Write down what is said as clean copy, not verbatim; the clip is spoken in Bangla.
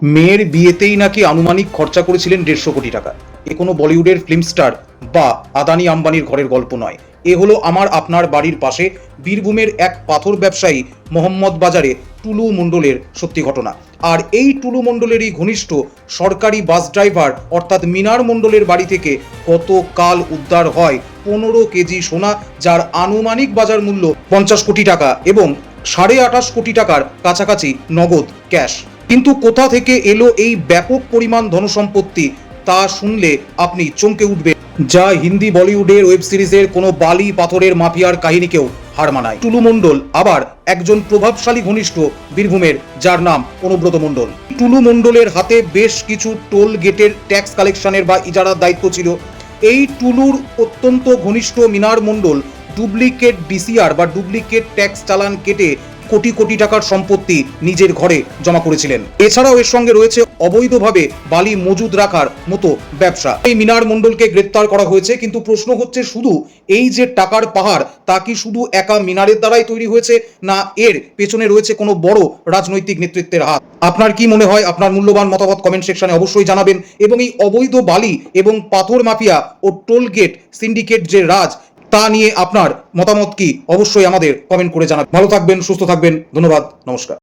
মেয়ের বিয়েতেই নাকি আনুমানিক খরচা করেছিলেন 150 কোটি টাকা। এ কোনো বলিউডের ফিল্ম স্টার বা আদানি আম্বানির ঘরের গল্প নয়। এ হলো আমার আপনার বাড়ির পাশে বীরভূমের এক পাথর ব্যবসায়ী মোহাম্মদ বাজারে টুলু মণ্ডলের সত্যি ঘটনা। আর এই টুলু মণ্ডলেরই ঘনিষ্ঠ সরকারি বাস ড্রাইভার অর্থাৎ মিনার মণ্ডলের বাড়ি থেকে গতকাল উদ্ধার হয় 15 কেজি সোনা, যার আনুমানিক বাজার মূল্য 50 কোটি টাকা এবং 28.5 কোটি টাকার কাছাকাছি নগদ ক্যাশ। কিন্তু কোথা থেকে এলো এই ব্যাপক পরিমাণ ধনসম্পত্তি তা শুনলে আপনি চমকে উঠবেন, যা হিন্দি বলিউডের ওয়েব সিরিজের কোনো বালি পাথরের মাফিয়ার কাহিনীকেও হার মানায়। টুলু মণ্ডল আবার একজন প্রভাবশালী ঘনিষ্ঠ বীরভূমের, যার নাম অনুব্রত মণ্ডল। টুলু মণ্ডলের হাতে বেশ কিছু টোল গেটের ট্যাক্স কালেকশনের বা ইজারার দায়িত্ব ছিল। এই টুলুর অত্যন্ত ঘনিষ্ঠ মিনার মণ্ডল ডুপ্লিকেট ডিসিআর বা ডুপ্লিকেট ট্যাক্স চালান কেটে কোটি কোটি টাকার সম্পত্তি নিজের ঘরে জমা করেছিলেন। এছাড়াও এর সঙ্গে রয়েছে অবৈধভাবে বালি মজুদ রাখার মতো ব্যবসা। এই মিনার মণ্ডলকে গ্রেপ্তার করা হয়েছে, কিন্তু প্রশ্ন হচ্ছে শুধু এই যে টাকার পাহাড় তা কি শুধু একা মিনারের দ্বারাই তৈরি হয়েছে, না এর পেছনে রয়েছে কোনো বড় রাজনৈতিক নেতৃত্বের হাত? আপনার কি মনে হয়? আপনার মূল্যবান মতামত কমেন্ট সেকশনে অবশ্যই জানাবেন। এবং এই অবৈধ বালি এবং পাথর মাফিয়া ও টোল গেট সিন্ডিকেট যে রাজ, তা নিয়ে আপনার মতামত কি অবশ্যই আমাদের কমেন্ট করে জানাবেন। ভালো থাকবেন, সুস্থ থাকবেন, ধন্যবাদ, নমস্কার।